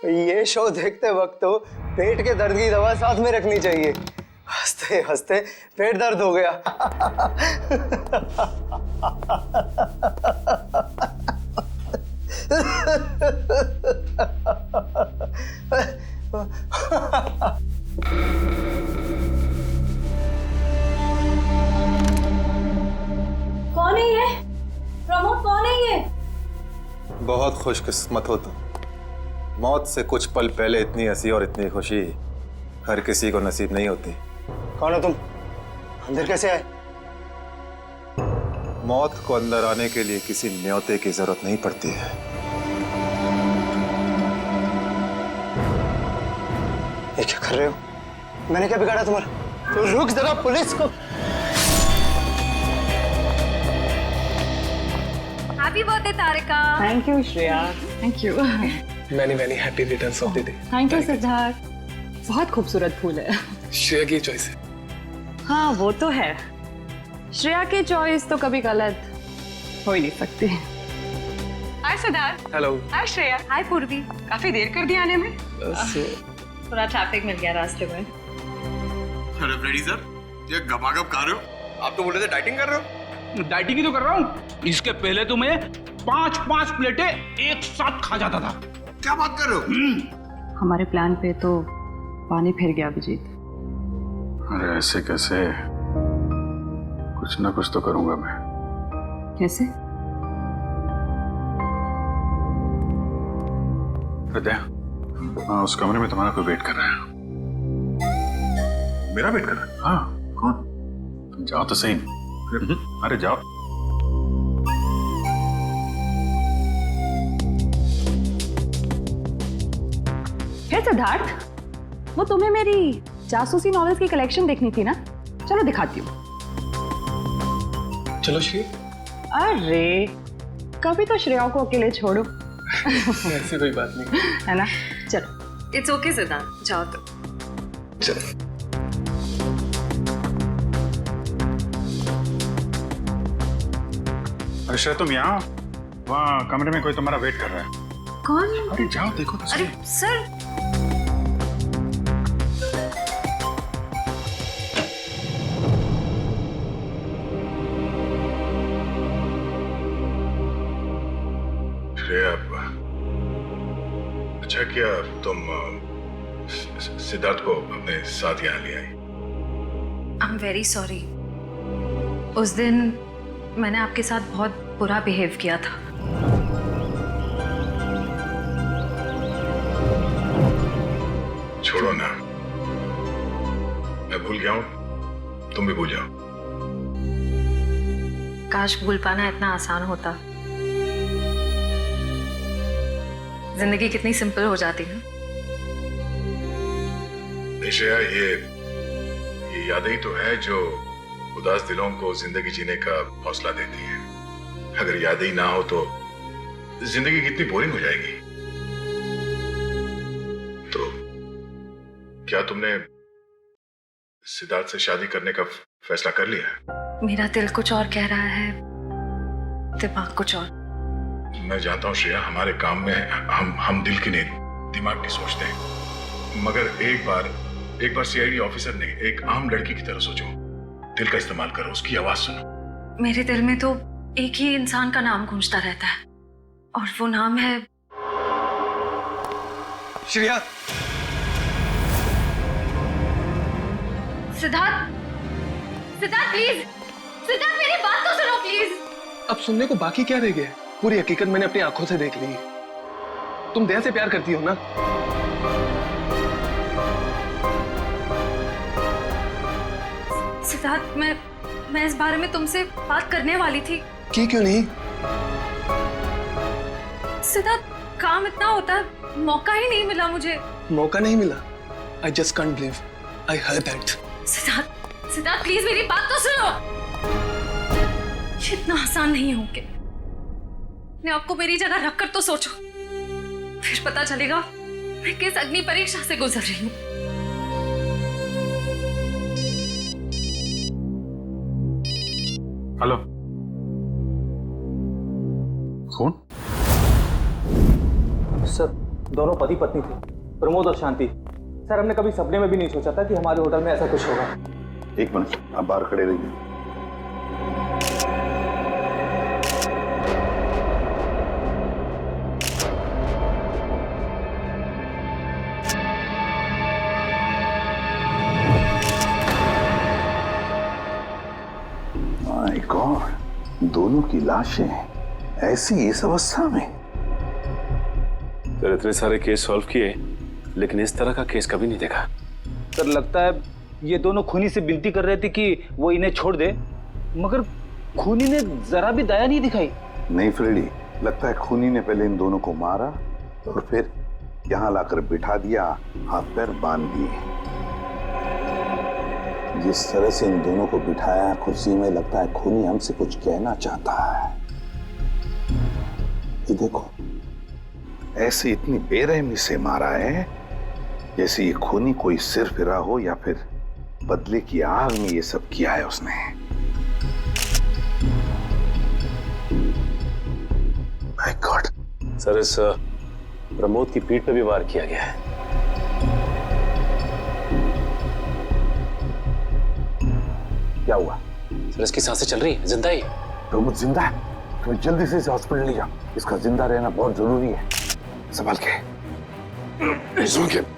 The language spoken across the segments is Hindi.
ये शो देखते वक्त तो पेट के दर्द की दवा साथ में रखनी चाहिए। हंसते हंसते पेट दर्द हो गया। कौन है ये? प्रमोद कौन है ये? बहुत खुशकिस्मत हो तुम। मौत से कुछ पल पहले इतनी हंसी और इतनी खुशी हर किसी को नसीब नहीं होती। कौन हो तुम? अंदर कैसे आए? मौत को अंदर आने के लिए किसी न्योते की जरूरत नहीं पड़ती है। ये क्या कर रहे हो? मैंने क्या बिगाड़ा तुम्हारा? तो रुक जरा, पुलिस को। Happy birthday Tarika. Thank you Shreya. Thank you. Many happy returns of the day. Thank you Siddharth. बहुत खूबसूरत फूल है। श्रेया की चॉइस है। हाँ वो तो है, श्रेया की चॉइस तो कभी गलत हो ही नहीं सकती। हाय सिद्धार्थ। हेलो। हाय श्रेया। हाय पूर्वी। काफी देर कर दी आने में। थोड़ा ट्रैफिक मिल गया रास्ते में। अरे फ्रेडी सर, ये गपागप खा रहे हो? आप तो बोल रहे थे डाइटिंग कर रहे हो। डाइटिंग ही तो कर रहा हूँ। इसके पहले तो मैं 5-5 प्लेटें एक साथ खा जाता था। क्या बात कर रहे हो? हमारे प्लान पे तो पानी फिर गया अभिजीत। अरे ऐसे कैसे? कुछ ना कुछ तो करूंगा मैं। कैसे? हृदय, उस कमरे में तुम्हारा कोई वेट कर रहा है। मेरा वेट कर रहा है? हाँ। कौन? तुम जाओ तो सही। अरे जाओ। हे सिद्धार्थ, वो तुम्हें मेरी जासूसी नॉवेल्स की कलेक्शन देखनी थी ना? चलो दिखाती हूँ। चलो श्री। अरे कभी तो श्रेया को अकेले छोड़ो। ऐसी कोई बात नहीं है ना? चलो। इट्स ओके सिद्धार्थ, जाओ तो। चलो। अरे श्रेया तुम यहाँ, वहाँ कमरे में कोई तुम्हारा वेट कर रहा है। कौन? अरे जाओ देखो तो सही। अरे सर। श्रेया, अच्छा किया तुम सिद्धार्थ को अपने साथ यहाँ ले आई। I am very sorry. उस दिन मैंने आपके साथ बहुत बुरा बिहेव किया था। छोड़ो ना, मैं भूल गया हूँ, तुम भी भूल जाओ। काश भूल पाना इतना आसान होता। जिंदगी कितनी सिंपल हो जाती है। श्रेया, ये यादें ही तो है जो उदास दिलों को जिंदगी जीने का हौसला देती है। अगर यादें ही ना हो तो जिंदगी कितनी बोरिंग हो जाएगी। तो क्या तुमने सिद्धार्थ से शादी करने का फैसला कर लिया? मेरा दिल कुछ और कह रहा है, दिमाग कुछ और। मैं जानता हूँ श्रेया, हमारे काम में हम दिल की नहीं दिमाग की सोचते हैं। मगर एक बार सीआईडी ऑफिसर ने एक आम लड़की की तरह सोचो। दिल का इस्तेमाल करो, उसकी आवाज सुनो। मेरे दिल में तो एक ही इंसान का नाम गूंजता रहता है, और वो नाम है श्रेया। सिद्धार्थ। सिद्धार्थ प्लीज, सिद्धार्थ मेरी बात तो सुनो प्लीज। अब सुनने को बाकी क्या रह गया? पूरी हकीकत मैंने अपनी आंखों से देख ली। तुम दया से प्यार करती हो ना? सिद्धार्थ, मैं इस बारे में तुमसे बात करने वाली थी। की क्यों नहीं? सिद्धार्थ, काम इतना होता है, मौका ही नहीं मिला मुझे। मौका नहीं मिला? I just can't believe I heard that. Siddharth, Siddharth please मेरी बात तो सुनो। इतना आसान नहीं हो के अपने आपको मेरी जगह रखकर तो सोचो, फिर पता चलेगा मैं किस अग्नि परीक्षा से गुजर रही हूँ। हेलो, कौन? सर, दोनों पति पत्नी थे, प्रमोद और शांति। सर हमने कभी सपने में भी नहीं सोचा था कि हमारे होटल में ऐसा कुछ होगा। एक मिनट, आप बाहर खड़े रहिए। माय गॉड, दोनों की लाशें ऐसी इस अवस्था में। सर इतने सारे केस सॉल्व किए लेकिन इस तरह का केस कभी नहीं देखा। सर लगता है ये दोनों खूनी से विनती कर रहे थे कि वो इन्हें छोड़ दे, मगर खूनी ने जरा भी दया नहीं दिखाई। नहीं फ्रेडी, लगता है खूनी ने पहले इन दोनों को मारा और फिर यहाँ लाकर बिठा दिया, हाथ पैर बांध दिए। जिस तरह से इन दोनों को बिठाया कुर्सी में, लगता है खूनी हमसे कुछ कहना चाहता है। ये देखो, ऐसे इतनी बेरहमी से मारा है जैसे ये खूनी कोई सिर फिरा हो या फिर बदले की आग में ये सब किया है उसने। My God. सर इस प्रमोद की पीठ पे भी वार किया गया है। क्या हुआ? सर इसकी सांसें चल रही है, जिंदा ही। प्रमोद जिंदा है? तुम्हें जल्दी से इसे हॉस्पिटल ले जाओ, इसका जिंदा रहना बहुत जरूरी है। संभाल के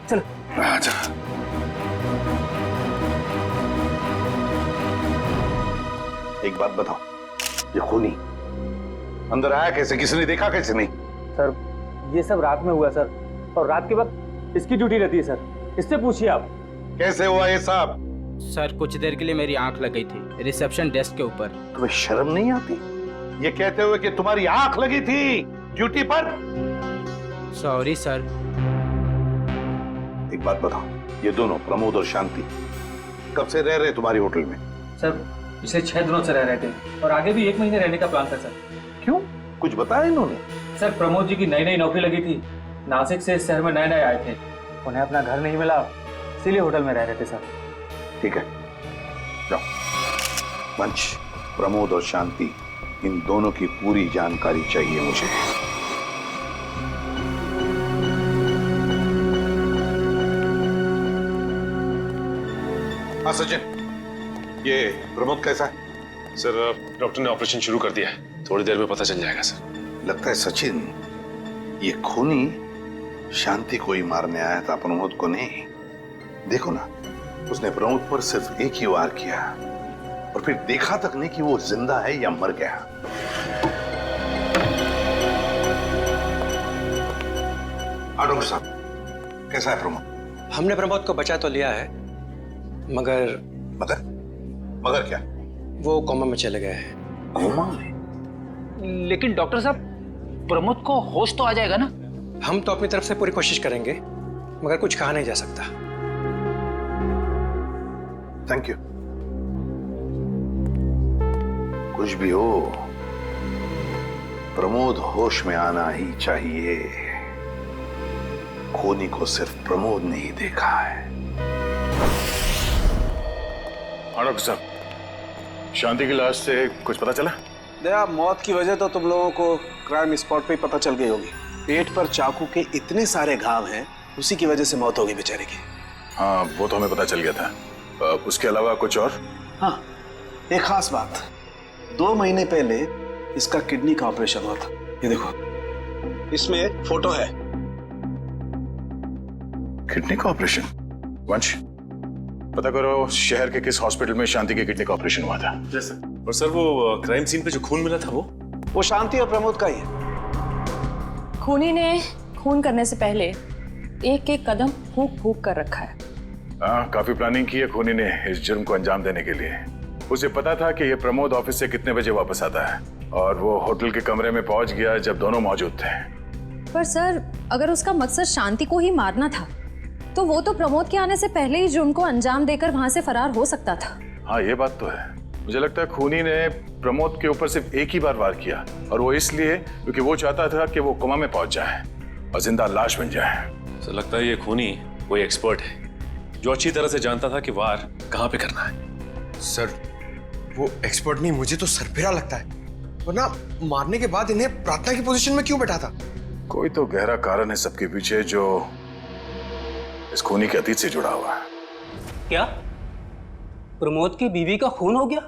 चल। आजा। एक बात बताओ, ये खूनी अंदर आया कैसे? किसी ने देखा कैसे? नहीं सर ये सब रात में हुआ सर, और रात के वक्त इसकी ड्यूटी रहती है सर, इससे पूछिए आप। कैसे हुआ ये सब? सर कुछ देर के लिए मेरी आंख लग गई थी रिसेप्शन डेस्क के ऊपर। तुम्हें शर्म नहीं आती ये कहते हुए कि तुम्हारी आंख लगी थी ड्यूटी पर? Sorry sir. एक बात बताओ, ये दोनों प्रमोद और शांति कब से रह रहे तुम्हारी होटल में? सर पिछले 6 दिनों से रह रहे थे और आगे भी 1 महीने रहने का प्लान था सर। क्यों, कुछ बताया इन्होंने? सर प्रमोद जी की नई नई नौकरी लगी थी, नासिक से इस शहर में नए नए आए थे, उन्हें अपना घर नहीं मिला, इसीलिए होटल में रह रहे थे सर। ठीक है, जाओ। वंश, प्रमोद और शांति, इन दोनों की पूरी जानकारी चाहिए मुझे। हाँ सचिन, ये प्रमोद कैसा है? सर डॉक्टर ने ऑपरेशन शुरू कर दिया है, थोड़ी देर में पता चल जाएगा सर। लगता है सचिन ये खूनी शांति को ही मारने आया था, प्रमोद को नहीं। देखो ना, उसने प्रमोद पर सिर्फ एक ही वार किया और फिर देखा तक नहीं कि वो जिंदा है या मर गया। डॉक्टर साहब, कैसा है प्रमोद? हमने प्रमोद को बचा तो लिया है, मगर मगर क्या? वो कोमा में चले गए हैं। कोमा में? लेकिन डॉक्टर साहब प्रमोद को होश तो आ जाएगा ना? हम तो अपनी तरफ से पूरी कोशिश करेंगे, मगर कुछ कहा नहीं जा सकता। Thank you. कुछ भी हो, प्रमोद होश में आना ही चाहिए। खूनी को सिर्फ प्रमोद ने ही देखा है। डॉक्टर साहब, शांति की लाश से कुछ पता चला? दया, मौत की वजह तो तुम लोगों को क्राइम स्पॉट पे ही पता चल गई होगी। पेट पर चाकू के इतने सारे घाव हैं, उसी की वजह से मौत हो गई बेचारे की। हाँ, वो तो हमें पता चल गया था। उसके अलावा कुछ और? हाँ, एक खास बात, 2 महीने पहले इसका किडनी का ऑपरेशन हुआ था। ये देखो, इसमें एक फोटो है। किडनी का ऑपरेशन? वंश, पता करो शहर के किस हॉस्पिटल में शांति के किडनी का ऑपरेशन हुआ था। जैसे और सर वो क्राइम सीन पे जो खून मिला था वो शांति और प्रमोद का ही है। खूनी ने खून करने से पहले एक एक कदम फूंक फूंक कर रखा है। हाँ, काफी प्लानिंग की है खूनी ने इस जुर्म को अंजाम देने के लिए। उसे पता था कि ये प्रमोद ऑफिस से कितने बजे वापस आता है और वो होटल के कमरे में पहुंच गया जब दोनों मौजूद थे। पर सर, अगर उसका मकसद शांति को ही मारना था तो वो तो प्रमोद के आने से पहले ही जुर्म को अंजाम देकर वहां से फरार हो सकता था। हाँ, ये बात तो है। मुझे लगता है खूनी ने प्रमोद के ऊपर सिर्फ एक ही बार वार किया, और वो इसलिए क्योंकि वो चाहता था कि वो कोमा में पहुंच जाए और जिंदा लाश बन जाए। सर लगता है ये खूनी कोई एक्सपर्ट है जो अच्छी तरह से जानता था कि वार कहाँ पे करना है। सर वो एक्सपर्ट नहीं, मुझे तो सरफिरा लगता है। वरना मारने के बाद इन्हें प्रार्थना की पोजीशन में क्यों बैठा था? कोई तो गहरा कारण है सबके पीछे जो इस खूनी के अतीत से जुड़ा हुआ है। क्या प्रमोद की बीवी का खून हो गया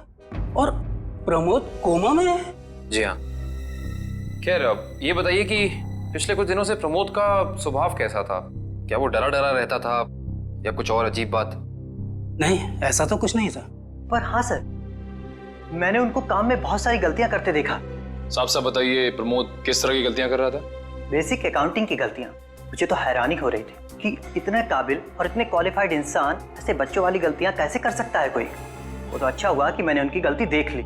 और प्रमोद कोमा में है? जी हाँ। खैर अब ये बताइए कि पिछले कुछ दिनों से प्रमोद का स्वभाव कैसा था? क्या वो डरा डरा रहता था या कुछ और अजीब बात? नहीं, ऐसा तो कुछ नहीं था। पर हाँ सर, मैंने उनको काम में बहुत सारी गलतियां करते देखा। साफ साफ बताइए प्रमोद किस तरह की गलतियां कर रहा था? बेसिक अकाउंटिंग की गलतियां। मुझे तो हैरानी हो रही थी कि इतने काबिल और इतने क्वालिफाइड इंसान ऐसे बच्चों वाली गलतियां कैसे कर सकता है कोई। वो तो अच्छा हुआ कि मैंने उनकी गलती देख ली,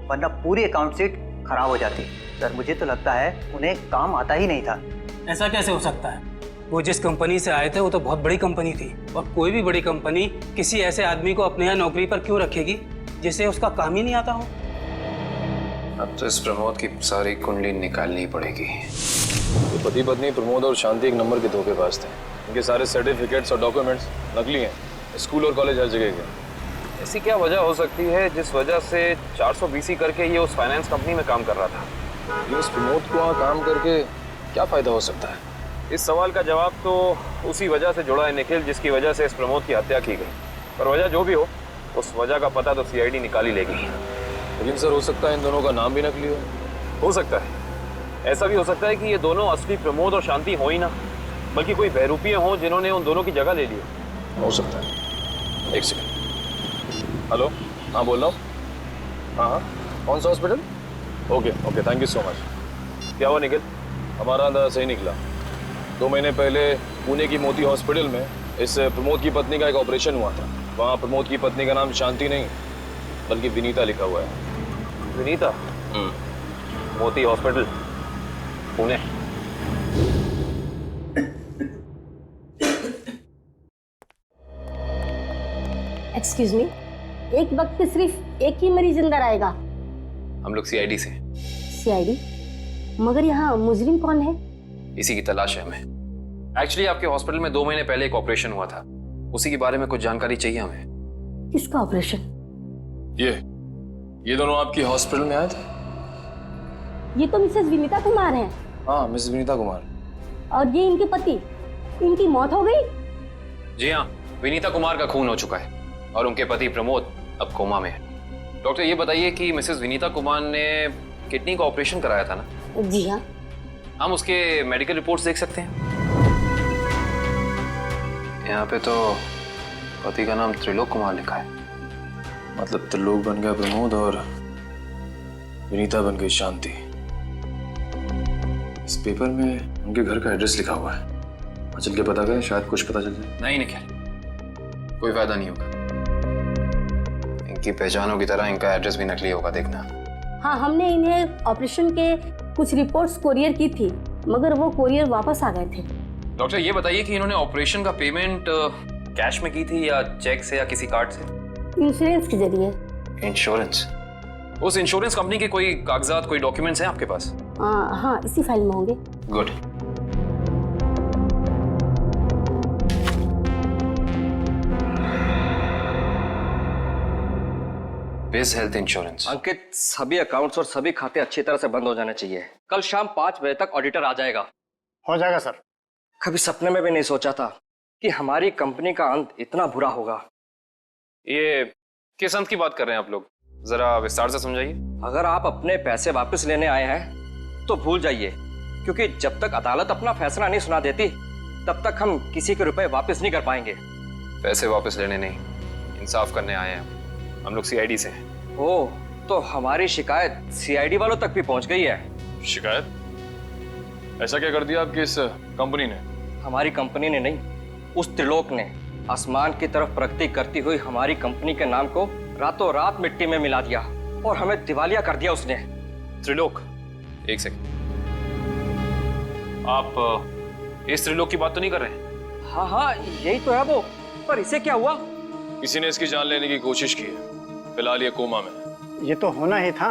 वरना पूरी अकाउंट शीट खराब हो जाती। सर मुझे तो लगता है उन्हें काम आता ही नहीं था। ऐसा कैसे हो सकता है? वो जिस कंपनी से आए थे वो तो बहुत बड़ी कंपनी थी, और कोई भी बड़ी कंपनी किसी ऐसे आदमी को अपने यहाँ नौकरी पर क्यों रखेगी जिसे उसका काम ही नहीं आता हो? अब तो इस प्रमोद की सारी कुंडली निकालनी पड़ेगी। ये पति पत्नी प्रमोद और शांति एक नंबर के धोखेबाज थे। इनके सारे सर्टिफिकेट्स और डॉक्यूमेंट्स नकली हैं। स्कूल और कॉलेज हर जगह के। ऐसी क्या वजह हो सकती है जिस वजह से 420 करके ये उस फाइनेंस कंपनी में काम कर रहा था? ये इस प्रमोद को वहाँ काम करके क्या फायदा हो सकता है? इस सवाल का जवाब तो उसी वजह से जुड़ा है निखिल, जिसकी वजह से इस प्रमोद की हत्या की गई। पर वजह जो भी हो, उस वजह का पता तो सीआईडी निकाल ही लेगी। लेकिन सर हो सकता है इन दोनों का नाम भी नकली हो सकता है। ऐसा भी हो सकता है कि ये दोनों असली प्रमोद और शांति हो ही ना, बल्कि कोई बहरूपिये हों जिन्होंने उन दोनों की जगह ले ली हो सकता है। एक सेकंड। हेलो, हाँ बोल रहा हूँ। हाँ, कौन सा hospital? Okay, thank you so much. क्या हुआ निखिल? हमारा अंदाजा सही निकला। 2 महीने पहले पुणे की मोती हॉस्पिटल में इस प्रमोद की पत्नी का एक ऑपरेशन हुआ था। वहाँ प्रमोद की पत्नी का नाम शांति नहीं बल्कि विनीता लिखा हुआ है। विनीता? मोती हॉस्पिटल, पुणे। एक्सक्यूज मी, एक वक्त पे सिर्फ एक ही मरीज अंदर आएगा? हम लोग सीआईडी से। सीआईडी? मगर यहाँ मुजरिम कौन है? इसी की तलाश है हमें। एक्चुअली आपके हॉस्पिटल में 2 महीने पहले एक ऑपरेशन हुआ था, उसी के बारे में कुछ जानकारी चाहिए हमें। किसका ऑपरेशन? ये दोनों आपकी हॉस्पिटल में आए थे? ये तो मिसेस विनीता कुमार हैं। हाँ, मिसेस विनीता कुमार। और ये इनके पति, इनकी मौत हो गई? जी हाँ, विनीता कुमार का खून हो चुका है और उनके पति प्रमोद अब कोमा में है। डॉक्टर ये बताइए कि मिसेस विनीता कुमार ने किडनी का ऑपरेशन कराया था ना? जी हाँ। हम उसके मेडिकल रिपोर्ट्स देख सकते हैं? यहाँ पे तो पति का नाम त्रिलोक कुमार लिखा है। मतलब त्रिलोक बन गया प्रमोद और विनीता बन गई शांति। इस पेपर में उनके घर का एड्रेस लिखा हुआ है। चल के पता करें, शायद कुछ पता चल जाए। नहीं निखिल, कोई फायदा नहीं होगा। इनकी पहचानों की तरह इनका एड्रेस भी नकली होगा, देखना। हाँ, हमने इन्हें ऑपरेशन के कुछ रिपोर्ट्स कोरियर की थी, मगर वो कोरियर वापस आ गए थे। डॉक्टर ये बताइए कि इन्होंने ऑपरेशन का पेमेंट कैश में की थी या चेक से या किसी कार्ड से? इंश्योरेंस के जरिए। इंश्योरेंस? उस इंश्योरेंस कंपनी के कोई कागजात, कोई डॉक्यूमेंट्स हैं आपके पास? हाँ, इसी फाइल में होंगे। Good. Base health insurance. Ankit, सभी अकाउंट्स और सभी खाते अच्छी तरह से बंद हो जाने चाहिए। कल शाम 5 बजे तक ऑडिटर आ जाएगा। हो जाएगा सर। कभी सपने में भी नहीं सोचा था कि हमारी कंपनी का अंत इतना बुरा होगा। ये किस अंत की बात कर रहे हैं आप लोग? जरा विस्तार से समझाइए। अगर आप अपने पैसे वापस लेने आए हैं तो भूल जाइए, क्योंकि जब तक अदालत अपना फैसला नहीं सुना देती तब तक हम किसी के रुपए वापस नहीं कर पाएंगे। पैसे वापस लेने नहीं, इंसाफ करने आए हैं हम लोग सीआईडी से। ओह, तो हमारी शिकायत सीआईडी वालों तक भी पहुंच गई है। शिकायत? ऐसा क्या कर दिया आपकी इस कंपनी ने? हमारी कंपनी ने नहीं, उस त्रिलोक ने आसमान की तरफ प्रगति करती हुई हमारी कंपनी के नाम को रातों रात मिट्टी में मिला दिया और हमें दिवालिया कर दिया उसने। त्रिलोक? एक सेकंड, आप इस त्रिलोक की बात तो नहीं कर रहे? हाँ, यही तो है वो। पर इसे क्या हुआ? किसी ने इसकी जान लेने की कोशिश की है। फिलहाल ये कोमा में। ये तो होना ही था,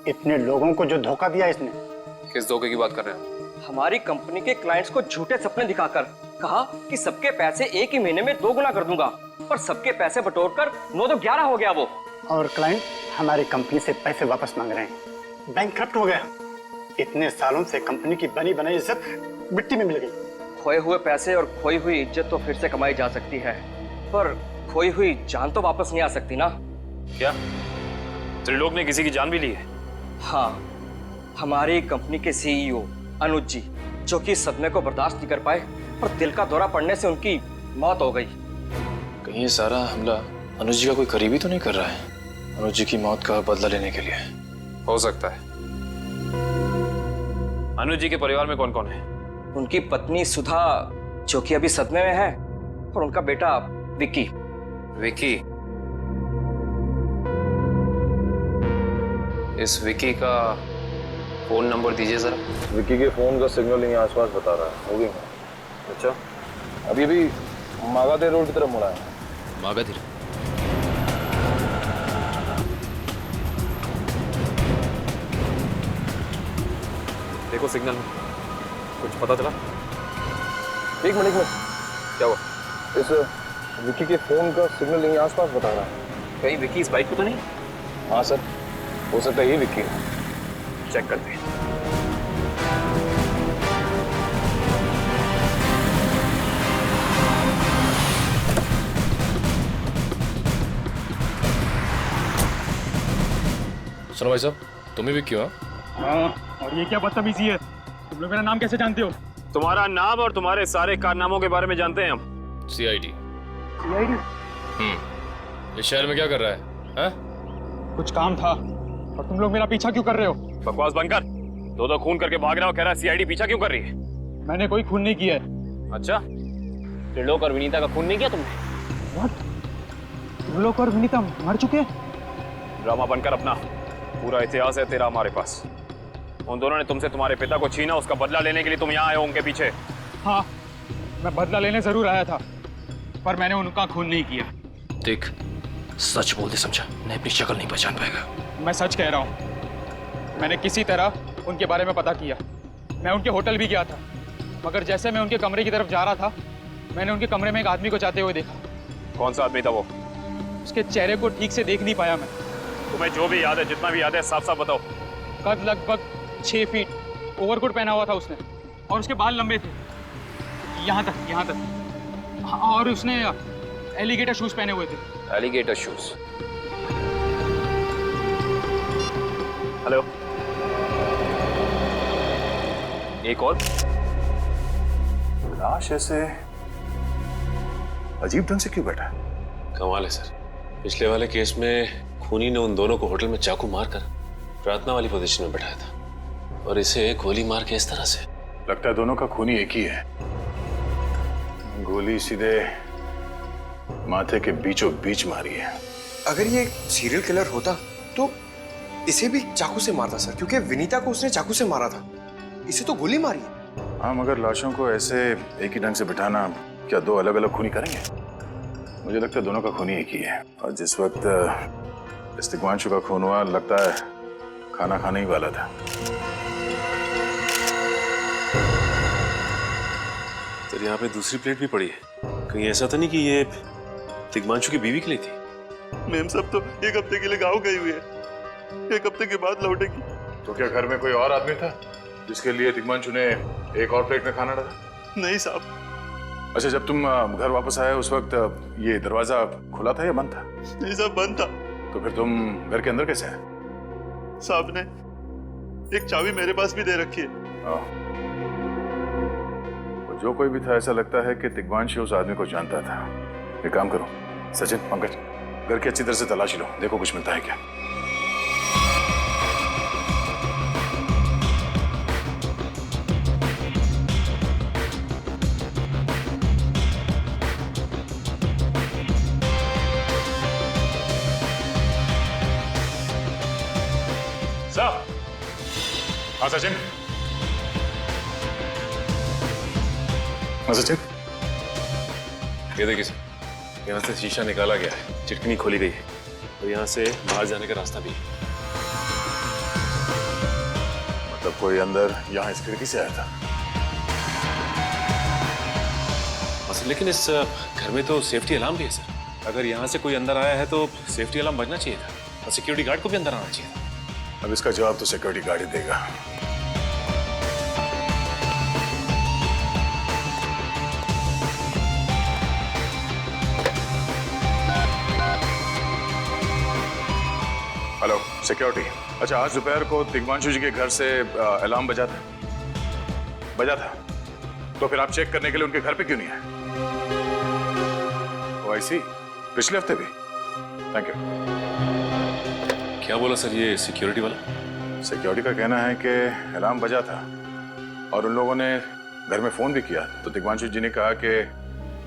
इतने लोगों को जो धोखा दिया इसने। किस धोखे की बात कर रहे हैं? हमारी कंपनी के क्लाइंट्स को झूठे सपने दिखाकर कहा कि सबके पैसे एक ही महीने में 2 गुना कर दूंगा, पर सबके पैसे बटोरकर 9 तो 11 हो गया वो। और क्लाइंट हमारी कंपनी से पैसे वापस मांग रहे हैं। बैंकक्रप्ट हो गया। इतने सालों से कंपनी की बनी बनाई इज्जत मिट्टी में मिल गई। खोए हुए पैसे और खोई हुई इज्जत तो फिर से कमाई जा सकती है, पर खोई हुई जान तो वापस नहीं आ सकती ना। क्या त्रिलोक ने किसी की जान भी ली है? हाँ, हमारी कंपनी के सीईओ अनुज जी, जो कि सदमे को बर्दाश्त नहीं कर पाए और दिल का दौरा पड़ने से उनकी मौत हो गई। कहीं ये सारा हमला अनुज जी का कोई करीबी तो नहीं कर रहा है अनुज जी की मौत का बदला लेने के लिए? हो सकता है। अनुज जी के परिवार में कौन कौन है? उनकी पत्नी सुधा, जो कि अभी सदमे में है, और उनका बेटा विक्की। विक्की? इस विक्की का फोन नंबर दीजिए जरा। विक्की के फोन का सिग्नल यहीं आसपास बता रहा है। हो गई। अच्छा, अभी भी मागाधे रोड की तरफ मुड़ा है। मागाधे? देखो सिग्नल में कुछ पता चला? एक मिनट क्या हुआ? इस विक्की के फोन का सिग्नल यहीं आसपास बता रहा है। कहीं विक्की इस बाइक पे तो नहीं? हाँ सर, हो सकता है ये विक्की है। चेक करते हैं। सुनो भाई साहब, तुम ही विक्की हो? हाँ, और ये क्या बदतमीजी है? तुम लोग मेरा नाम कैसे जानते हो? तुम्हारा नाम और तुम्हारे सारे कारनामों के बारे में जानते हैं हम। सीआईडी। सीआईडी? इस शहर में क्या कर रहा है? हा? कुछ काम था, और तुम लोग मेरा पीछा क्यों कर रहे हो? बकवास बंद कर। दो खून करके भाग रहा हो, कह रहा है सीआईडी पीछा क्यों कर रही है? मैंने कोई खून नहीं किया है। अच्छा, त्रिलोक और विनीता का खून नहीं किया तुमने? What? त्रिलोक और विनीता मर चुके हैं? ड्रामा बनकर अपना पूरा इतिहास है तेरा हमारे पास। उन दोनों ने तुमसे तुम्हारे पिता को छीना, उसका बदला लेने के लिए तुम यहाँ आए हो उनके पीछे। हाँ, मैं बदला लेने जरूर आया था, पर मैंने उनका खून नहीं किया। देख, सच बोल दे समझा, नहीं अपनी शक्ल नहीं पहचान पाएगा। मैं सच कह रहा हूँ, मैंने किसी तरह उनके बारे में पता किया। मैं उनके होटल भी गया था, मगर जैसे मैं उनके कमरे की तरफ जा रहा था, मैंने उनके कमरे में एक आदमी को जाते हुए देखा। कौन सा आदमी था वो? उसके चेहरे को ठीक से देख नहीं पाया मैं। तुम्हें जो भी याद है, जितना भी याद है, साफ साफ बताओ। कद लगभग 6 फीट, ओवरकोट पहना हुआ था उसने, और उसके बाल लंबे थे यहाँ तक। हाँ, और उसने एलिगेटर शूज पहने हुए थे। Alligator shoes? हेलो, एक और? लाश ऐसे अजीब ढंग से क्यों बैठा है? कमाल है सर, पिछले वाले केस में खूनी ने उन दोनों को होटल में चाकू मारकर प्रार्थना वाली पोजीशन में बैठाया था, और इसे गोली मार के इस तरह से। लगता है दोनों का खूनी एक ही है। गोली सीधे माथे के बीचों बीच मारी है। अगर ये सीरियल किलर होता तो इसे भी चाकू से मारता सर, क्योंकि विनीता को उसने चाकू से मारा था, इसे तो गोली मारी। हाँ, मगर लाशों को ऐसे एक ही ढंग से बिठाना क्या दो अलग अलग खूनी करेंगे? मुझे लगता है दोनों का खूनी एक ही है, और जिस वक्त तिग्मांशु का खून हुआ, लगता है खाना खाने ही वाला था। तो यहाँ पे दूसरी प्लेट भी पड़ी है, कहीं ऐसा तो नहीं कि ये तिग्मांशु की बीवी के लिए थी? मैम सब तो 1 हफ्ते के लिए गाँव गई हुई है, 1 हफ्ते के बाद लौटेगी। तो क्या घर में कोई और आदमी था जिसके लिए तिग्मांशु ने एक और प्लेट में खाना डाला? नहीं साहब। अच्छा, जब तुम घर वापस आए उस वक्त ये दरवाजा खुला था या बंद था? नहीं साहब, बंद था। तो फिर तुम घर के अंदर कैसे आए? साहब ने एक चाबी मेरे पास भी दे रखी है। तो जो कोई भी था, ऐसा लगता है कि तिग्मांशु उस आदमी को जानता था। एक काम करो सचिन, पंकज, घर की अच्छी तरह से तलाशी लो, देखो कुछ मिलता है क्या। हाँ सचिन। हाँ सचिन, ये देखिए सर, यहाँ से शीशा निकाला गया है, चिटकनी खोली गई है, और यहाँ से बाहर जाने का रास्ता भी है। मतलब कोई अंदर यहाँ इस खिड़की से आया था? सर, लेकिन इस घर में तो सेफ्टी अलार्म भी है सर। अगर यहाँ से कोई अंदर आया है तो सेफ्टी अलार्म बजना चाहिए था, और सिक्योरिटी गार्ड को भी अंदर आना चाहिए था। अब इसका जवाब तो सिक्योरिटी गार्ड ही देगा। Hello security. अच्छा, आज दोपहर को दिग्मांशु जी के घर से अलार्म बजा था? तो फिर आप चेक करने के लिए उनके घर पे क्यों नहीं आए? ओ आई सी, पिछले हफ्ते भी। Thank you. क्या बोला सर ये सिक्योरिटी वाला? सिक्योरिटी का कहना है कि अलार्म बजा था और उन लोगों ने घर में फोन भी किया, तो दिग्मांशु जी ने कहा कि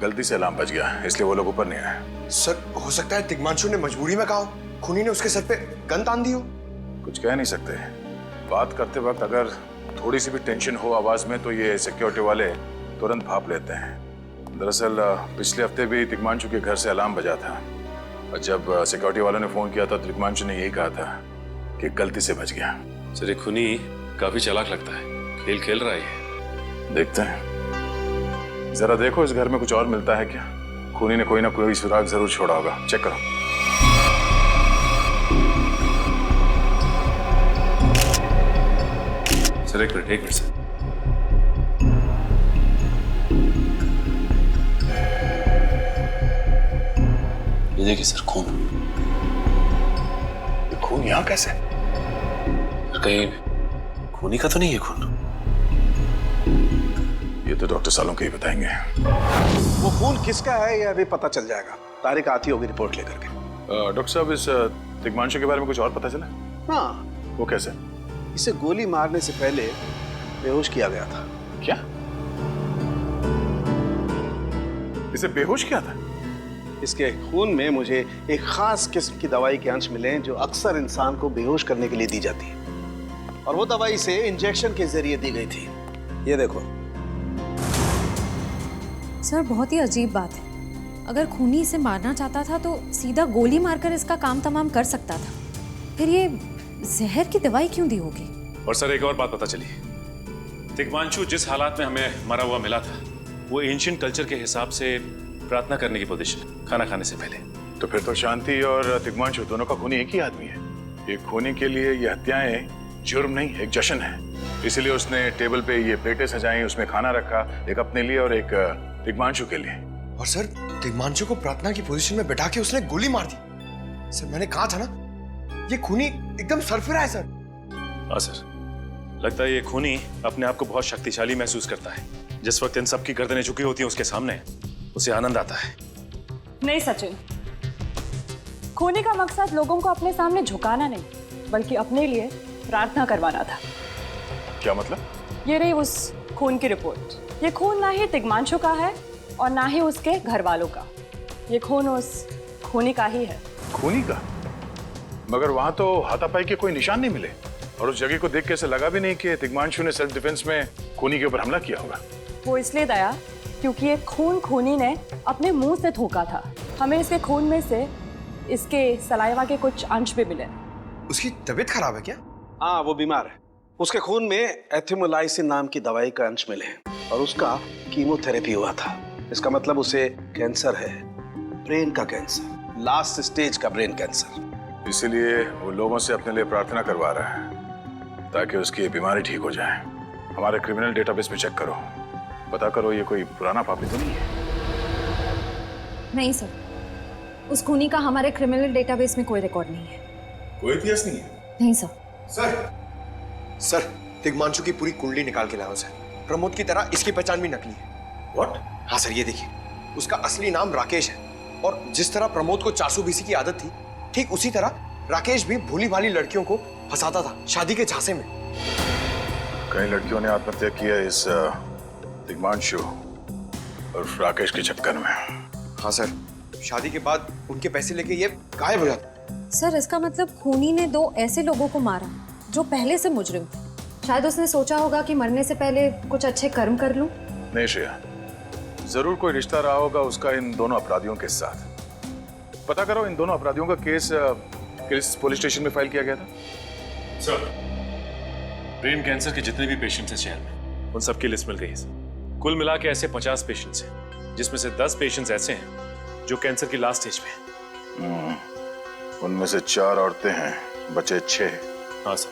गलती से अलार्म बज गया, इसलिए वो लोग ऊपर नहीं आए। सर, हो सकता है दिग्मांशु ने मजबूरी में कहा हो, खूनी ने उसके सर पे गन तान दी हो। कुछ कह नहीं सकते। बात करते वक्त अगर थोड़ी सी भी टेंशन हो आवाज में तो ये सिक्योरिटी वाले तुरंत भाप लेते हैं। दरअसल पिछले हफ्ते भी दिग्मांशु के घर से अलार्म बजा था और जब सिक्योरिटी वालों ने फोन किया था तो दिग्मांशु ने यही कहा था कि गलती से बच गया। सर ये खूनी काफी चालाक लगता है, खेल खेल रहा है ये। देखते हैं, जरा देखो इस घर में कुछ और मिलता है क्या। खूनी ने कोई ना कोई सुराग जरूर छोड़ा होगा, चेक करो। सर एक मिनट सर। ये देखिए सर, खून। ये खून यहाँ कैसे? कहीं खूनी का तो नहीं है खून? ये तो डॉक्टर सालों के ही बताएंगे। वो खून किसका है ये अभी पता चल जाएगा। तारिक आती होगी रिपोर्ट लेकर के। डॉक्टर साहब, इस दिग्मांशु के बारे में कुछ और पता चला? हाँ। वो कैसे? इसे गोली मारने से पहले बेहोश किया गया था। क्या? इसे बेहोश किया था? इसके खून में मुझे एक खास किस्म की दवाई के अंश मिले हैं जो अक्सर इंसान को बेहोश करने के लिए दी जाती है, और वो दवाई इसे इंजेक्शन के जरिए दी गई थी। ये देखो। सर बहुत ही अजीब बात है। अगर खूनी इसे मारना चाहता था तो सीधा गोली मारकर इसका काम तमाम कर सकता था। फिर ये जहर की दवाई क्यों दी होगी? और सर एक और बात पता चली, दिग्मांशु जिस हालात में हमें मरा हुआ मिला था वो एंशिएंट कल्चर के हिसाब से प्रार्थना करने की पोजीशन, खाना खाने से पहले। तो फिर तो शांति और दिग्मांशु दोनों का खूनी एक ही आदमी है। ये खूनी के लिए ये हत्याएं जुर्म नहीं, एक जश्न है। इसीलिए उसने टेबल पे ये प्लेटें सजाई, उसमें खाना रखा, एक अपने लिए और एक दिग्मांशु के लिए। और सर, दिग्मांशु को प्रार्थना की पोजीशन में बैठा के उसने गोली मार दी। सर मैंने कहा था ना, ये खूनी एकदम सरफिरा है सर। हाँ सर, लगता है ये खूनी अपने आप को बहुत शक्तिशाली महसूस करता है। जिस वक्त इन सबकी गर्दनें झुकी होती हैं उसके सामने, उसे आनंद आता है। नहीं सचिन, खूनी का मकसद लोगों को अपने सामने झुकाना नहीं, बल्कि अपने लिए प्रार्थना करवाना था। क्या मतलब? ये रही उस खून की रिपोर्ट। ये खून ना ही दिग्मांशु का है और ना ही उसके घर वालों का। ये खून उस खूनी का ही है। खूनी का? मगर वहां तो हाथापाई के कोई निशान नहीं मिले और उस जगह को देख के ऐसे लगा भी नहीं कि दिग्मांशु ने सेल्फ डिफेंस में खूनी के ऊपर हमला किया होगा। वो इसलिए दया क्योंकि ये खून खूनी ने अपने मुंह से थूका था। हमें इसके खून में से इसके सलाइवा के कुछ अंश भी मिले। उसकी तबीयत खराब है क्या? हाँ, वो बीमार है। उसके खून में एथिमोलाइसिन नाम की दवाई का अंश मिले हैं और उसका कीमोथेरेपी हुआ था। इसका मतलब उसे कैंसर है, ब्रेन का कैंसर, लास्ट स्टेज का ब्रेन कैंसर। इसीलिए वो लोगों से अपने लिए प्रार्थना करवा रहा है ताकि उसकी बीमारी ठीक हो जाए। हमारे क्रिमिनल डेटाबेस में चेक करो, पता करो ये कोई पुराना पापी तो नहीं है। नहीं सर, उस खूनी का हमारे क्रिमिनल डेटाबेस में कोई रिकॉर्ड नहीं है। कोई इतिहास नहीं है? नहीं सर। सर, दिग्मांशु की पूरी कुंडली निकाल के लाओ सर। प्रमोद की तरह इसकी पहचान भी नकली है। What? हाँ सर, ये देखिए, उसका असली नाम राकेश है और जिस तरह प्रमोद को चासू बीसी की आदत थी, ठीक उसी तरह राकेश भी भूली भाली लड़कियों को फंसाता था शादी के झांसे में। कई लड़कियों ने आत्महत्या की है इस दिग्मांशु और राकेश के चक्कर में। हाँ सर, शादी के बाद उनके पैसे लेके ये गायब हो जाता। सर इसका मतलब खूनी ने दो ऐसे लोगों को मारा जो पहले से मुजरिम थे। शायद उसने सोचा होगा कि मरने से पहले कुछ अच्छे कर्म कर लूं। नहीं श्रेया, जरूर कोई रिश्ता रहा होगा उसका इन दोनों अपराधियों के साथ। पता करो इन दोनों अपराधियों का केस किस पुलिस स्टेशन में फाइल किया गया था? सर, ब्रेन कैंसर के जितने भी पेशेंट्स हैं शहर में, उन सबकी लिस्ट मिल गई है सर। कुल मिला के ऐसे 50 पेशेंट्स हैं, जिसमें से 10 पेशेंट्स ऐसे हैं जो कैंसर की लास्ट स्टेज पे हैं। उनमें से 4 औरतें हैं, बचे 6। हाँ सर,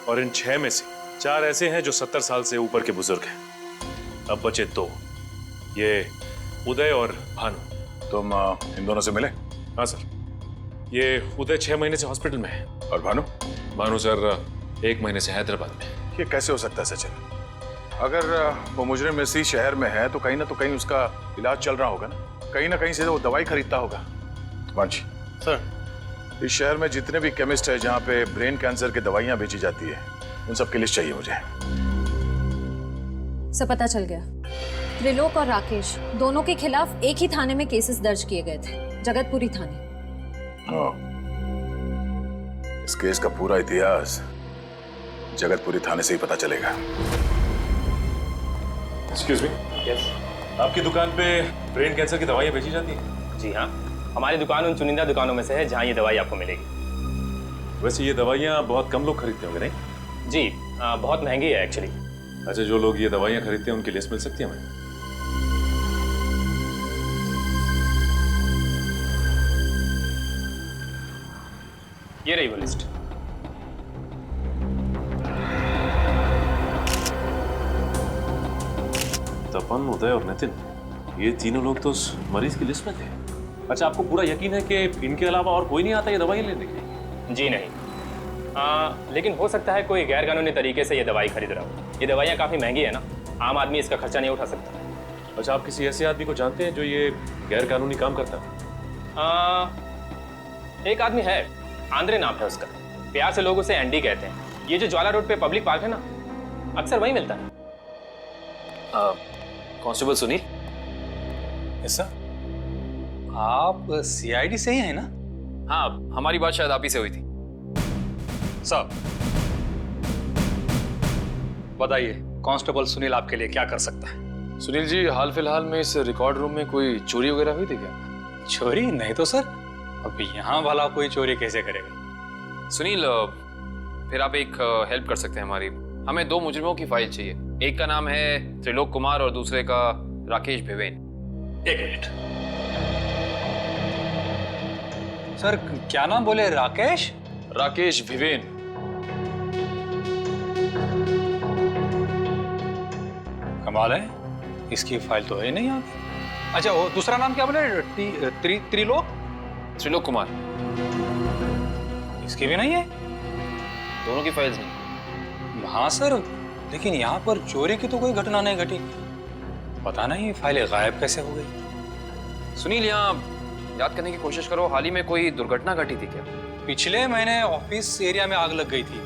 और इन 6 में से 4 ऐसे हैं जो 70 साल से ऊपर के बुजुर्ग हैं। अब बचे 2, ये उदय और भानु। तुम इन दोनों से मिले? हाँ सर, ये उदय 6 महीने से हॉस्पिटल में है और भानु? भानु सर 1 महीने से हैदराबाद में। ये कैसे हो सकता है सचिन? अगर वो मुजरिम इसी शहर में है तो कहीं ना उसका इलाज चल रहा होगा ना कहीं से वो दवाई खरीदता होगा। वांची सर, इस शहर में जितने भी केमिस्ट है जहाँ पे ब्रेन कैंसर की दवाइयाँ बेची जाती है उन सब की लिस्ट चाहिए मुझे। सब पता चल गया। त्रिलोक और राकेश दोनों के खिलाफ एक ही थाने में केसेस दर्ज किए गए थे, जगतपुरी थाने। इस केस का पूरा इतिहास जगतपुरी थाने से ही पता चलेगा। Excuse me, yes. आपकी दुकान पे ब्रेन कैंसर की दवाइयाँ बेची जाती हैं? जी हाँ, हमारी दुकान उन चुनिंदा दुकानों में से है जहाँ ये दवाई आपको मिलेगी। वैसे ये दवाइयाँ बहुत कम लोग खरीदते होंगे नहीं? जी, बहुत महंगी है एक्चुअली। अच्छा, जो लोग ये दवाइयाँ खरीदते हैं उनकी लिस्ट मिल सकती है हमें? ये रही वो लिस्ट। तपन, उदय और नितिन, ये तीनों लोग तो उस मरीज की लिस्ट में थे। अच्छा, आपको पूरा यकीन है कि इनके अलावा और कोई नहीं आता ये दवाई लेने के लिए? जी नहीं, लेकिन हो सकता है कोई गैर कानूनी तरीके से ये दवाई खरीद रहा हो। ये दवाइयाँ काफ़ी महंगी है ना, आम आदमी इसका खर्चा नहीं उठा सकता। अच्छा, आप किसी ऐसे आदमी को जानते हैं जो ये गैर कानूनी काम करता है? एक आदमी है, आंद्रे नाम है उसका। प्यार से लोग उसे एंडी कहते हैं। ये जो ज्वाला रोड पे पब्लिक पार्क है ना, अक्सर वहीं मिलता है। कांस्टेबल सुनील? Yes sir. आप सीआईडी से ही हैं ना? हाँ, हमारी बात शायद आप ही से हुई थी। साहब बताइए, कांस्टेबल सुनील आपके लिए क्या कर सकता है? सुनील जी, हाल फिलहाल में इस रिकॉर्ड रूम में कोई चोरी वगैरह हुई थी क्या? चोरी नहीं तो सर, अब यहाँ वाला कोई चोरी कैसे करेगा? सुनील, फिर आप एक हेल्प कर सकते हैं हमारी। हमें 2 मुजरिमों की फाइल चाहिए। एक का नाम है त्रिलोक कुमार और दूसरे का राकेश भिवेन। एक मिनट सर, क्या नाम बोले? राकेश? राकेश भिवेन। कमाल है, इसकी फाइल तो है नहीं यहाँ। अच्छा, वो दूसरा नाम क्या बोले? त्रिलोक? त्रिलोक कुमार। इसकी भी नहीं है? दोनों की फाइल्स नहीं। हाँ सर, लेकिन यहाँ पर चोरी की तो कोई घटना नहीं घटी। पता नहीं फाइलें गायब कैसे हो गई। सुनील, यहाँ याद करने की कोशिश करो, हाल ही में कोई दुर्घटना घटी थी क्या? पिछले महीने ऑफिस एरिया में आग लग गई थी,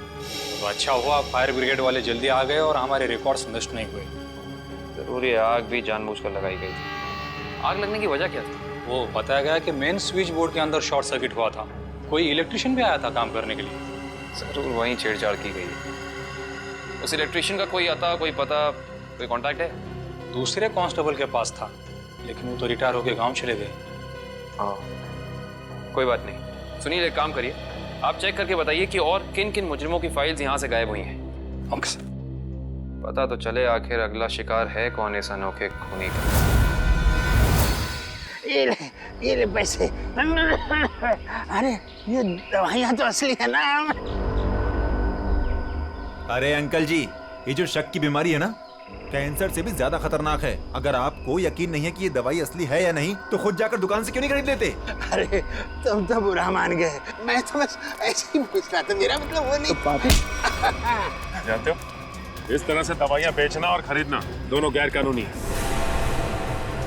तो अच्छा हुआ फायर ब्रिगेड वाले जल्दी आ गए और हमारे रिकॉर्ड्स नष्ट नहीं हुए। जरूर ये आग भी जानबूझकर लगाई गई थी। आग लगने की वजह क्या थी? वो बताया गया कि मेन स्विच बोर्ड के अंदर शॉर्ट सर्किट हुआ था। कोई इलेक्ट्रिशियन भी आया था काम करने के लिए। जरूर वहीं छेड़छाड़ की गई है। उस इलेक्ट्रिशियन का कोई आता, कोई पता, कोई कांटेक्ट है? दूसरे कांस्टेबल के पास था, लेकिन वो तो रिटायर होकर गांव चले गए। हाँ, कोई बात नहीं। सुनील, एक काम करिए, आप चेक करके बताइए कि और किन किन मुजरिमों की फाइल्स यहाँ से गायब हुई हैं। पता तो चले आखिर अगला शिकार है कौन इस अनोखे खूनी का। ये ले पैसे। अरे ये दवाइयाँ तो असली है ना। अरे अंकल जी, ये जो शक की बीमारी है ना, कैंसर से भी ज्यादा खतरनाक है। अगर आपको यकीन नहीं है कि ये दवाई असली है या नहीं, तो खुद जाकर दुकान से क्यों नहीं खरीद लेते? अरे तुम तो बुरा मान गए, मैं तो बस ऐसे ही पूछ रहा था, मेरा मतलब वो नहीं। जानते हो, इस तरह से दवाइयाँ बेचना और खरीदना दोनों गैर कानूनी है।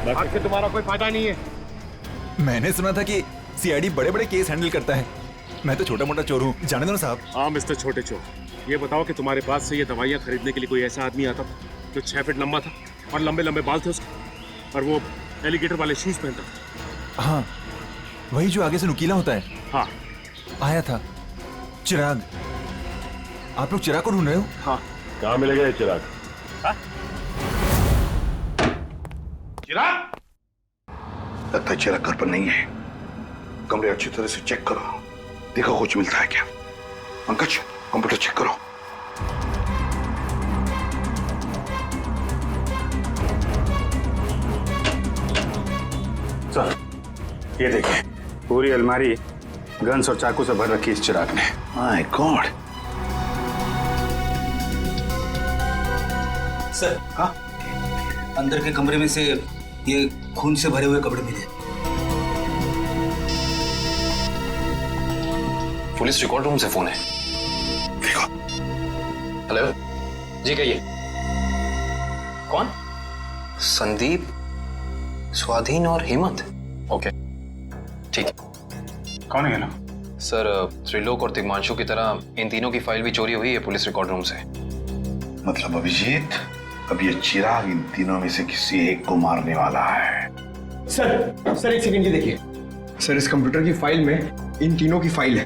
बाकी तुम्हारा कोई फायदा नहीं है। मैंने सुना था कि सीआईडी बड़े-बड़े केस हैंडल करता है। मैं तो छोटा-मोटा चोर हूँ, जाने दो ना साहब। हाँ मिस्टर छोटे चोर, ये बताओ कि तुम्हारे पास से ये दवाइयाँ खरीदने के लिए कोई ऐसा आदमी आता था जो 6 फीट लंबा था और लंबे लंबे बाल थे उसके, और वो एलिगेटर वाले शूज पहनता था? हाँ, वही जो आगे से नुकीला होता है। हाँ, आया था चिराग। आप लोग चिराग को ढूंढ रहे हो? हाँ। कहाँ मिलेगा ये चिराग? चिराग? लगता है चिराग घर पर नहीं है। कमरे अच्छी तरह से चेक करो, देखो कुछ मिलता है क्या। पंकज, कंप्यूटर चेक करो। सर, ये देखिए, पूरी अलमारी गन्स और चाकू से भर रखी इस चिराग ने। My God. सर, हाँ, अंदर के कमरे में से ये खून से भरे हुए कपड़े मिले। पुलिस रिकॉर्ड रूम से फोन है। हेलो जी, कहिए। कौन? संदीप, स्वाधीन और हेमंत। ओके ठीक है। कौन है ना? सर, त्रिलोक और तिग्मांशु की तरह इन तीनों की फाइल भी चोरी हुई है पुलिस रिकॉर्ड रूम से। मतलब अभिजीत, अब ये चिराग इन तीनों में से किसी एक को मारने वाला है। सर एक सेकंड, ये देखिए सर, इस कंप्यूटर की फाइल में इन तीनों की फाइल है।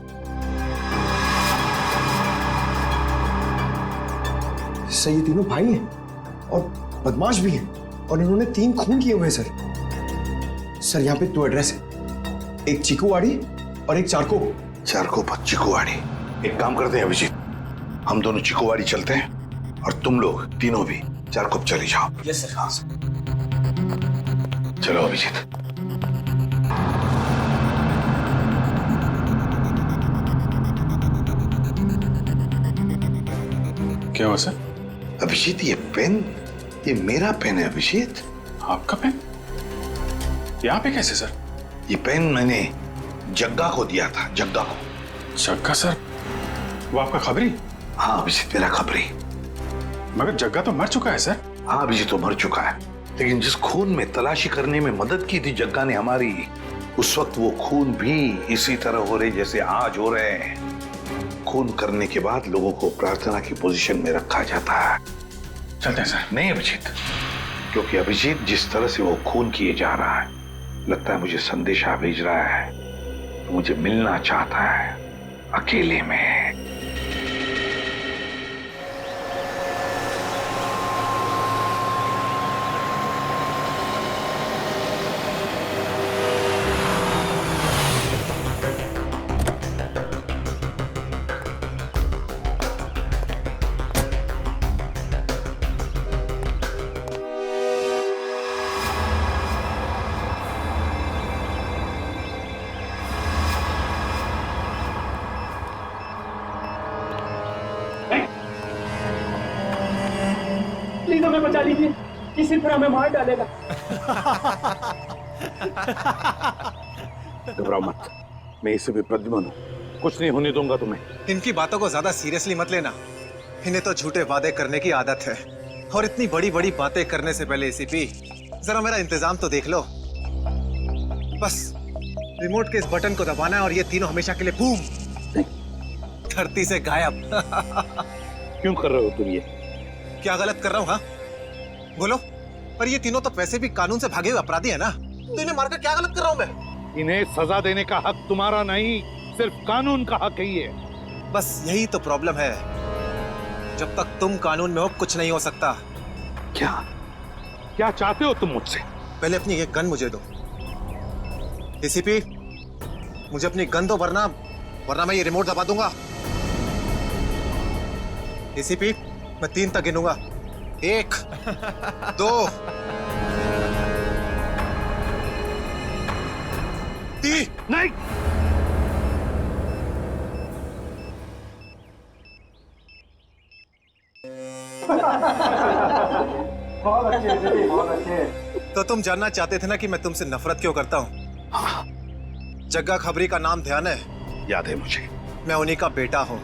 सर ये तीनों भाई हैं और बदमाश भी हैं और इन्होंने 3 खून किए हुए हैं सर। यहाँ पे 2 एड्रेस है, एक चीकूवाड़ी और एक चारकोप। चारकोप और चीकूवाड़ी। एक काम करते हैं अभिजीत, हम दोनों चीकूवाड़ी चलते हैं और तुम लोग तीनों भी चारकोप चले जाओ। Yes sir. हाँ सर। चलो अभिजीत। क्या हुआ सर? अभिजीत, ये पेन, ये मेरा पेन है अभिजीत। आपका पेन? यहाँ पे कैसे सर? ये पेन मैंने जग्गा को दिया था, जग्गा को। जग्गा सर? वो आपका खबरी? हाँ अभिजीत, मेरा खबरी। मगर जग्गा तो मर चुका है सर। हाँ अभिजीत, तो मर चुका है, लेकिन जिस खून में तलाशी करने में मदद की थी जग्गा ने हमारी, उस वक्त वो खून भी इसी तरह हो रहे जैसे आज हो रहे हैं। खून करने के बाद लोगों को प्रार्थना की पोजीशन में रखा जाता है। चलते हैं सर। नहीं अभिजीत, क्योंकि अभिजीत जिस तरह से वो खून किए जा रहा है, लगता है मुझे संदेशा भेज रहा है, मुझे मिलना चाहता है अकेले में। प्लीज हमें बचा लीजिए, किसी तरह हमें मार डालेगा। घबराओ मत, मैं इसे भी प्रद्युम्न हूं, कुछ नहीं होने दूंगा तुम्हें। इनकी बातों को ज्यादा सीरियसली मत लेना, इन्हें तो झूठे वादे करने की आदत है, और इतनी बड़ी बड़ी बातें करने से पहले एसीपी जरा मेरा इंतजाम तो देख लो। बस रिमोट के इस बटन को दबाना है और ये तीनों हमेशा के लिए बूम, धरती से गायब। क्यों कर रहे हो तुम ये? क्या गलत कर रहा हूँ? हाँ बोलो। पर ये तीनों तो वैसे भी कानून से भागे हुए अपराधी है ना, तो इन्हें मारकर क्या गलत कर रहा हूँ मैं? इन्हें सजा देने का हक तुम्हारा नहीं, सिर्फ कानून का हक ही है। बस यही तो प्रॉब्लम है, जब तक तुम कानून में हो कुछ नहीं हो सकता। क्या क्या चाहते हो तुम मुझसे? पहले अपनी एक गन मुझे दो एसीपी, मुझे अपनी गन दो, वरना मैं ये रिमोट दबा दूंगा। एसीपी, मैं 3 तक गिनूंगा, 1 2 3। नहीं, बहुत अच्छे। तो तुम जानना चाहते थे ना कि मैं तुमसे नफरत क्यों करता हूँ? जग्गा खबरी का नाम ध्यान है? याद है मुझे, मैं उन्हीं का बेटा हूँ।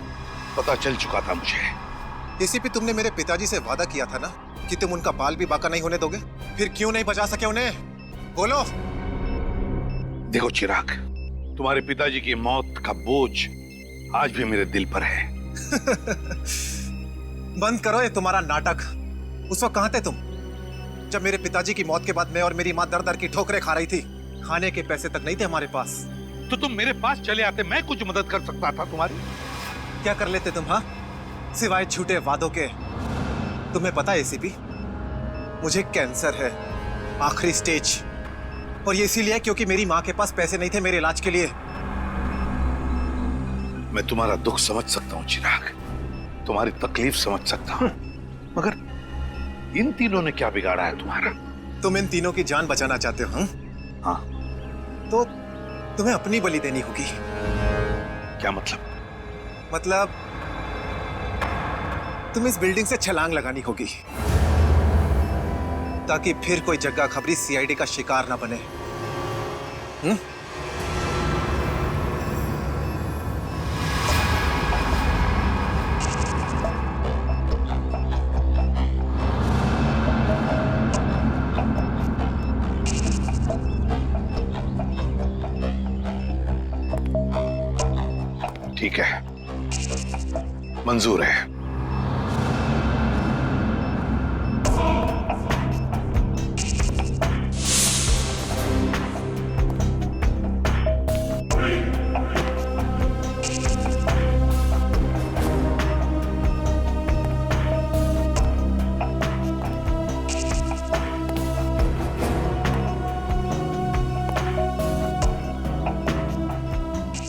पता चल चुका था मुझे। एसीपी, तुमने मेरे पिताजी से वादा किया था ना कि तुम उनका बाल भी बाका नहीं होने दोगे, फिर क्यों नहीं बचा सके उन्हें? बोलो। देखो चिराग, तुम्हारे पिताजी की मौत का बोझ आज भी मेरे दिल पर है। बंद करो ये तुम्हारा नाटक। उस वक्त कहाँ थे तुम जब मेरे पिताजी की मौत के बाद मैं और मेरी माँ दर दर की ठोकरें खा रही थी? खाने के पैसे तक नहीं थे हमारे पास। तो तुम मेरे पास चले आते, मैं कुछ मदद कर सकता था तुम्हारी। क्या कर लेते तुम? हाँ, सिवाय झूठे वादों के। तुम्हें पता है एसीपी, मुझे कैंसर है, आखिरी स्टेज, और ये इसीलिए क्योंकि मेरी माँ के पास पैसे नहीं थे मेरे इलाज के लिए। मैं तुम्हारा दुख समझ सकता हूँ चिराग, तुम्हारी तकलीफ समझ सकता हूँ, मगर इन तीनों ने क्या बिगाड़ा है तुम्हारा? तुम इन तीनों की जान बचाना चाहते हो? हाँ। तो तुम्हें अपनी बलि देनी होगी। क्या मतलब? मतलब तुम्हें इस बिल्डिंग से छलांग लगानी होगी, ताकि फिर कोई जग्गा खबरी सीआईडी का शिकार ना बने। ठीक है, मंजूर है।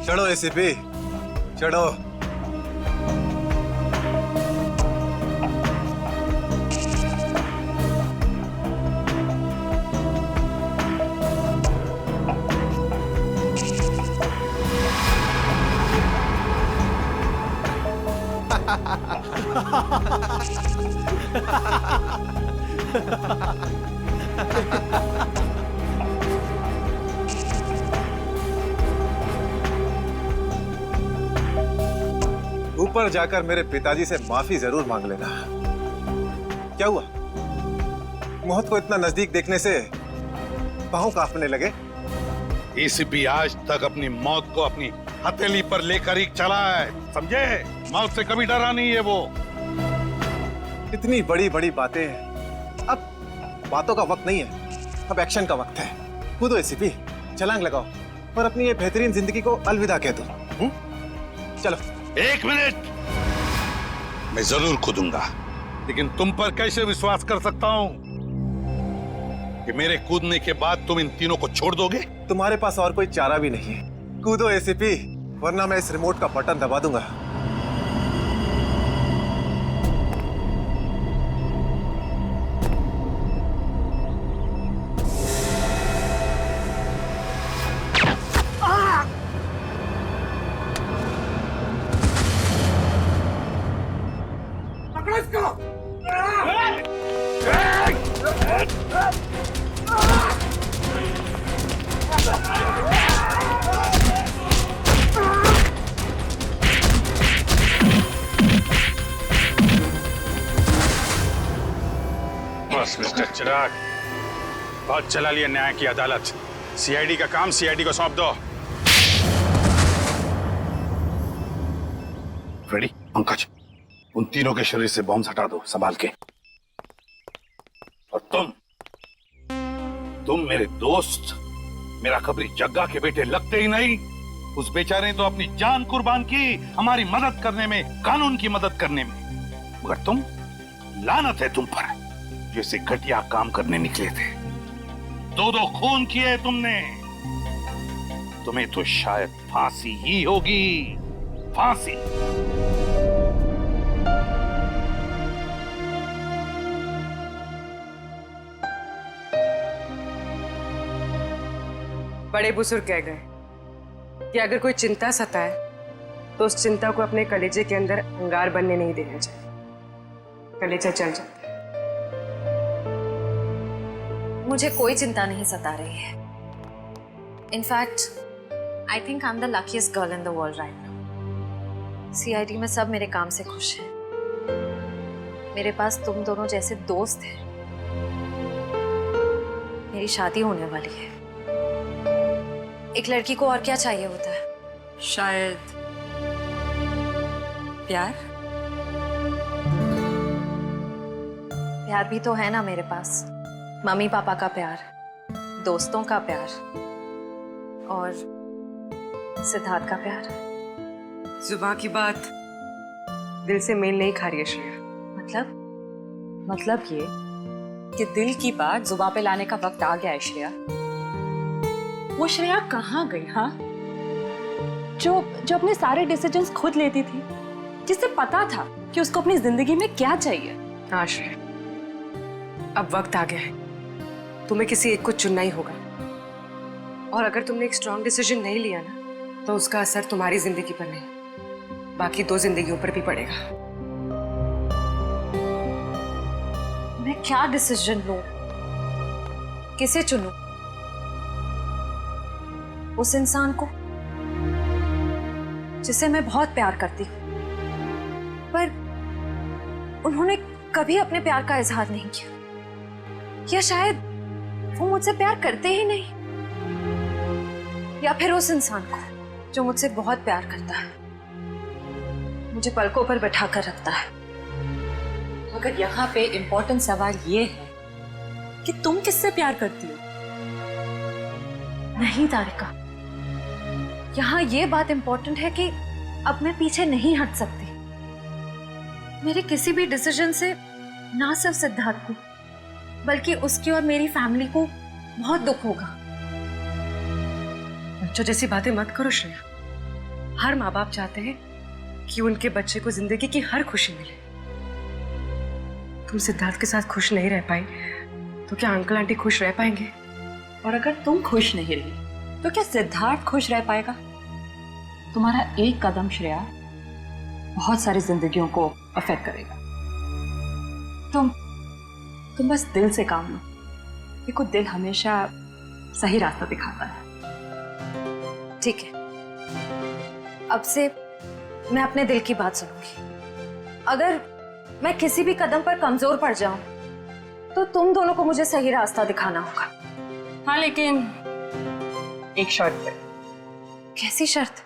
चढ़ो एसीपी, चढ़ो। ऊपर जाकर मेरे पिताजी से माफी जरूर मांग लेना। क्या हुआ? मौत को इतना नजदीक देखने से पांव कांपने लगे? एसीपी आज तक अपनी मौत को अपनी हथेली पर लेकर ही चला है, समझे? मौत से कभी डरा नहीं है वो। इतनी बड़ी बड़ी बातें, अब बातों का वक्त नहीं है, अब एक्शन का वक्त है। कूदो एसीपी, छलांग लगाओ और अपनी ये बेहतरीन जिंदगी को अलविदा कह दो। चलो। 1 मिनट, मैं जरूर कूदूंगा, लेकिन तुम पर कैसे विश्वास कर सकता हूं कि मेरे कूदने के बाद तुम इन तीनों को छोड़ दोगे? तुम्हारे पास और कोई चारा भी नहीं है। कूदो एसीपी, वरना मैं इस रिमोट का बटन दबा दूंगा। बस मिस्टर चिराग, बहुत चला लिया न्याय की अदालत। सीआईडी का काम सीआईडी को सौंप दो। रेडी? पंकज, उन तीनों के शरीर से बॉम्ब हटा दो, संभाल के। और तुम मेरे दोस्त, मेरा खबरी जग्गा के बेटे लगते ही नहीं। उस बेचारे ने तो अपनी जान कुर्बान की हमारी मदद करने में, कानून की मदद करने में, मगर तुम, लानत है तुम पर, जैसे घटिया काम करने निकले थे। 2 खून किए तुमने। तुम्हें तो शायद फांसी ही होगी, फांसी। बड़े बुजुर्ग कह गए कि अगर कोई चिंता सताए तो उस चिंता को अपने कलेजे के अंदर अंगार बनने नहीं देना चाहिए। कलेजा चल जाता है। मुझे कोई चिंता नहीं सता रही है। In fact I think I am the luckiest girl in the world right now. CID में सब मेरे काम से खुश हैं। मेरे पास तुम दोनों जैसे दोस्त हैं। मेरी शादी होने वाली है। एक लड़की को और क्या चाहिए होता है? शायद प्यार। प्यार भी तो है ना मेरे पास। मम्मी पापा का प्यार, दोस्तों का प्यार और सिद्धार्थ का प्यार। जुबान की बात दिल से मेल नहीं खा रही है श्रेया। मतलब ये कि दिल की बात जुबान पे लाने का वक्त आ गया है श्रेया। वो श्रेया कहाँ गई? हाँ, जो अपने सारे डिसीजंस खुद लेती थी, जिसे पता था कि उसको अपनी जिंदगी में क्या चाहिए। हाँ श्रेया, अब वक्त आ गया है। तुम्हें किसी एक को चुनना ही होगा। और अगर तुमने एक स्ट्रॉन्ग डिसीजन नहीं लिया ना, तो उसका असर तुम्हारी जिंदगी पर नहीं, बाकी 2 जिंदगियों पर भी पड़ेगा। मैं क्या डिसीजन लूं? किसे चुनूं? उस इंसान को जिसे मैं बहुत प्यार करती हूं, पर उन्होंने कभी अपने प्यार का इजहार नहीं किया, या शायद वो मुझसे प्यार करते ही नहीं, या फिर उस इंसान को जो मुझसे बहुत प्यार करता है मुझे पलकों पर बैठा कर रखता है। मगर यहाँ पे इम्पोर्टेंट सवाल ये है कि तुम किससे प्यार करती हो? नहीं तारिका, यहाँ ये बात इम्पोर्टेंट है कि अब मैं पीछे नहीं हट सकती। मेरे किसी भी डिसीजन से ना सिर्फ सिद्धार्थ को बल्कि उसकी और मेरी फैमिली को बहुत दुख होगा। बच्चों जैसी बातें मत करो श्रेया। हर माँ बाप चाहते हैं कि उनके बच्चे को जिंदगी की हर खुशी मिले। तुम सिद्धार्थ के साथ खुश नहीं रह पाई तो क्या अंकल आंटी खुश रह पाएंगे? और अगर तुम खुश नहीं रही तो क्या सिद्धार्थ खुश रह पाएगा? तुम्हारा एक कदम श्रेया बहुत सारी जिंदगियों को अफेक्ट करेगा। तुम बस दिल से काम लो। देखो, दिल हमेशा सही रास्ता दिखाता है। ठीक है, अब से मैं अपने दिल की बात सुनूंगी। अगर मैं किसी भी कदम पर कमजोर पड़ जाऊं तो तुम दोनों को मुझे सही रास्ता दिखाना होगा। हाँ, लेकिन एक शर्त पे। कैसी शर्त?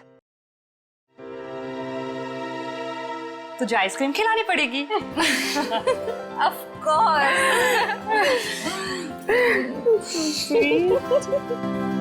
तुझे आइसक्रीम खिलानी पड़ेगी। Of course. So sweet.